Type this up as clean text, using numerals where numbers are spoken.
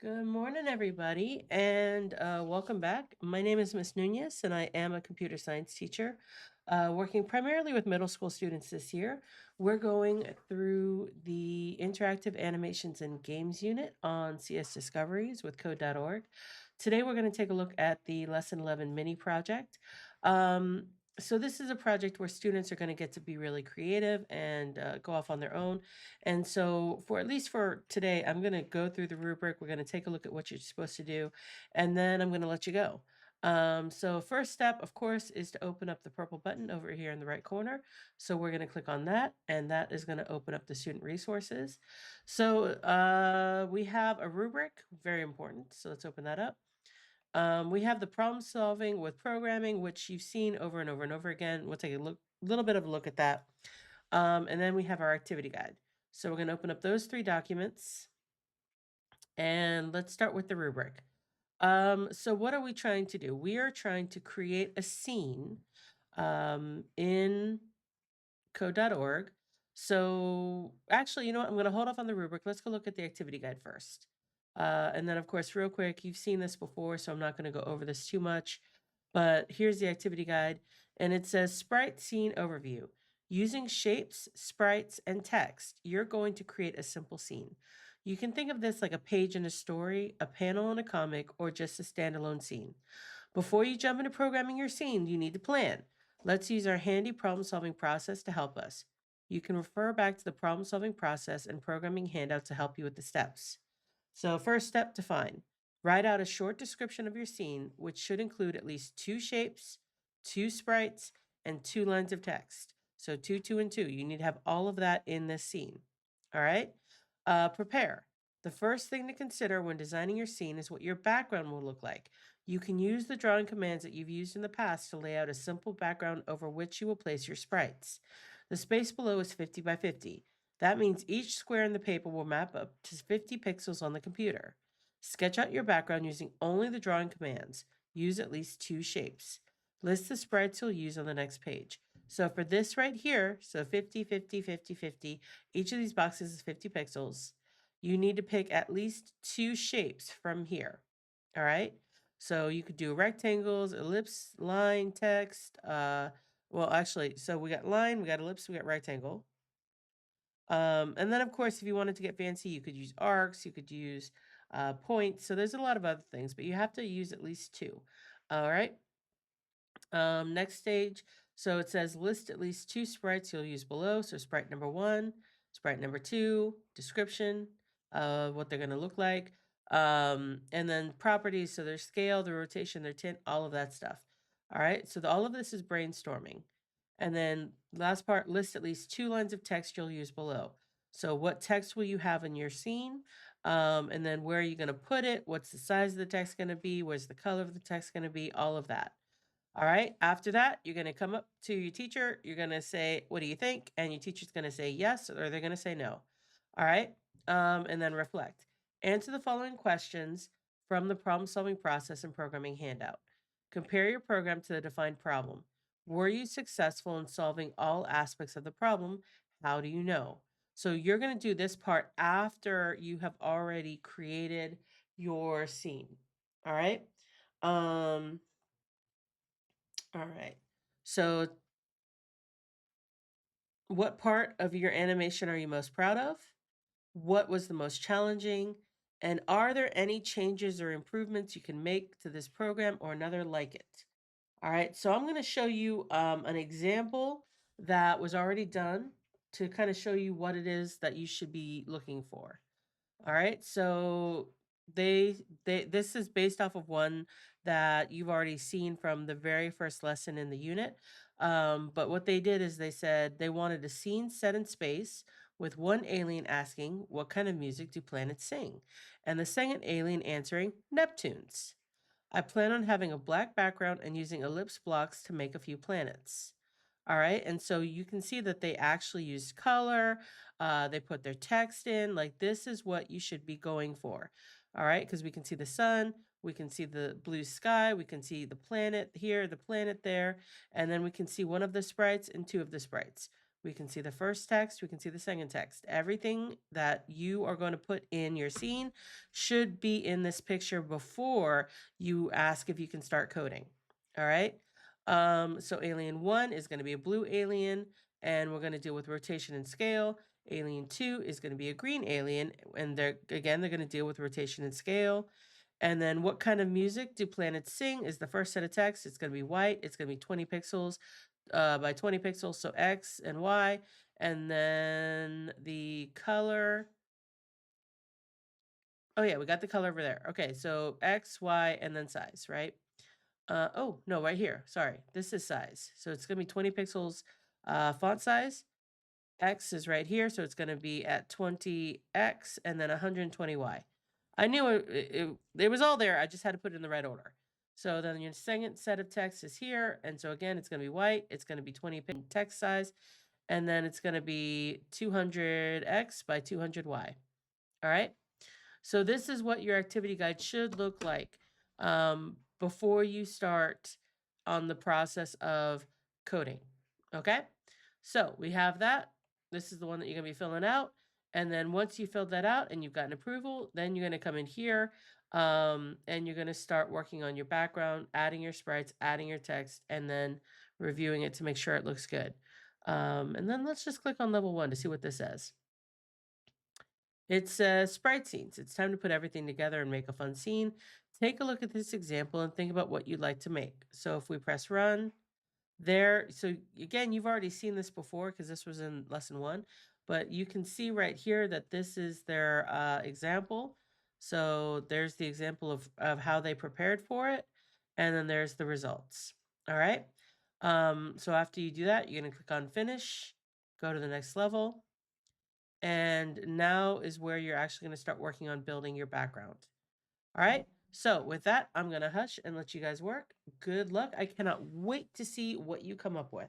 Good morning, everybody, and welcome back. My name is Miss Nunez, and I am a computer science teacher, working primarily with middle school students this year. We're going through the interactive animations and games unit on CS Discoveries with code.org. Today, we're going to take a look at the Lesson 11 mini project. Um, so this is a project where students are going to get to be really creative and go off on their own. And so for at least for today, I'm going to go through the rubric. We're going to take a look at what you're supposed to do, and then I'm going to let you go. So first step, of course, is to open up the purple button over here in the right corner. So we're going to click on that, and that is going to open up the student resources. So we have a rubric, very important. So let's open that up. We have the problem solving with programming, which you've seen over and over and over again. We'll take a little bit of a look at that. And then we have our activity guide. So we're going to open up those three documents and let's start with the rubric. So what are we trying to do? We are trying to create a scene in code.org. So actually, you know what? I'm going to hold off on the rubric. Let's go look at the activity guide first. And then, of course, real quick, you've seen this before, so I'm not going to go over this too much. But here's the activity guide, and it says Sprite Scene Overview. Using shapes, sprites, and text, you're going to create a simple scene. You can think of this like a page in a story, a panel in a comic, or just a standalone scene. Before you jump into programming your scene, you need to plan. Let's use our handy problem-solving process to help us. You can refer back to the problem-solving process and programming handout to help you with the steps. So first step, define. Write out a short description of your scene, which should include at least two shapes, two sprites, and two lines of text. So two, two, and two. You need to have all of that in this scene. All right? Prepare. The first thing to consider when designing your scene is what your background will look like. You can use the drawing commands that you've used in the past to lay out a simple background over which you will place your sprites. The space below is 50 by 50. That means each square in the paper will map up to 50 pixels on the computer. Sketch out your background using only the drawing commands. Use at least two shapes. List the sprites you'll use on the next page. So for this right here, so 50, 50, 50, 50, each of these boxes is 50 pixels. You need to pick at least two shapes from here. All right? So you could do rectangles, ellipse, line, text. Well, actually, so we got line, we got ellipse, we got rectangle. And then, of course, if you wanted to get fancy, you could use arcs, you could use points. So there's a lot of other things, but you have to use at least two. All right. Next stage. So it says list at least two sprites you'll use below. So sprite number one, sprite number two, description of what they're going to look like. And then properties. So their scale, their rotation, their tint, all of that stuff. All right. So all of this is brainstorming. And then last part, list at least two lines of text you'll use below. So what text will you have in your scene? And then where are you going to put it? What's the size of the text going to be? Where's the color of the text going to be? All of that. All right. After that, you're going to come up to your teacher. You're going to say, what do you think? And your teacher's going to say yes, or they're going to say no. All right. And then reflect. Answer the following questions from the problem solving process and programming handout. Compare your program to the defined problem. Were you successful in solving all aspects of the problem? How do you know? So you're going to do this part after you have already created your scene. All right. Um, all right. So, what part of your animation are you most proud of? What was the most challenging? And are there any changes or improvements you can make to this program or another like it? All right. So, I'm going to show you an example that was already done to kind of show you what it is that you should be looking for. All right. So they this is based off of one that you've already seen from the very first lesson in the unit. But what they did is they said they wanted a scene set in space with one alien asking, "What kind of music do planets sing?" And the second alien answering, "Neptune's." I plan on having a black background and using ellipse blocks to make a few planets. All right. And so you can see that they actually used color. They put their text in. Like this is what you should be going for. All right. Because we can see the sun. We can see the blue sky. We can see the planet here, the planet there. And then we can see one of the sprites and two of the sprites. We can see the first text, we can see the second text. Everything that you are going to put in your scene should be in this picture before you ask if you can start coding. All right. So alien 1 is going to be a blue alien, and we're going to deal with rotation and scale. Alien 2 is going to be a green alien, and they're going to deal with rotation and scale. And then what kind of music do planets sing is the first set of text. It's going to be white. It's going to be 20 pixels by 20 pixels, so X and Y. And then the color. Oh, yeah, we got the color over there. Okay, so X, Y, and then size, right? Oh, no, right here. Sorry, this is size. So it's going to be 20 pixels font size. X is right here, so it's going to be at 20X and then 120Y. I knew it was all there. I just had to put it in the right order. So then your second set of text is here. And so again, it's going to be white. It's going to be 20 pixel text size. And then it's going to be 200X by 200Y. All right. So this is what your activity guide should look like before you start on the process of coding. Okay, so we have that. This is the one that you're going to be filling out. And then once you filled that out and you've gotten approval, then you're going to come in here and you're going to start working on your background, adding your sprites, adding your text, and then reviewing it to make sure it looks good. And then let's just click on level 1 to see what this says. It says sprite scenes. It's time to put everything together and make a fun scene. Take a look at this example and think about what you'd like to make. So if we press run, there, so again, you've already seen this before because this was in lesson 1, but you can see right here that this is their example. So there's the example of how they prepared for it, and then there's the results. All right. So after you do that, you're going to click on finish, go to the next level. And now is where you're actually going to start working on building your background. All right. So with that, I'm going to hush and let you guys work. Good luck. I cannot wait to see what you come up with.